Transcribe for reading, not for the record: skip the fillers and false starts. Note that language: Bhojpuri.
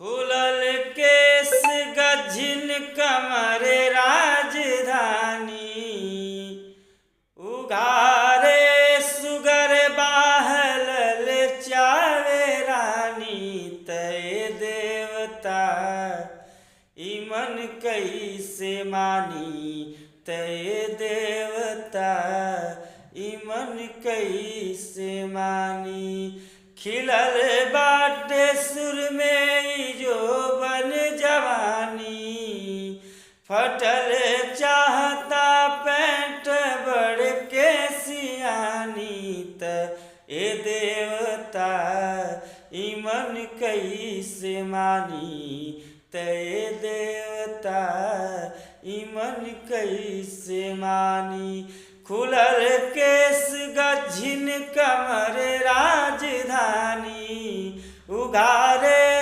खुलल केस गज्जिन कमर राजधानी, उघारे सुगर बाहल चावे रानी। तय देवता इमन कैसे मानी, तय देवता इमन कैसे मानी। खिलल बाटे सुर में जो बन जवानी, फटल चाहता पैंट बड़ के सियानी। त ए देवता इमन कैसे मानी, तय देवता इमन कैसे मानी। खुलल केस गज्जिन कमर राजधानी, उघारे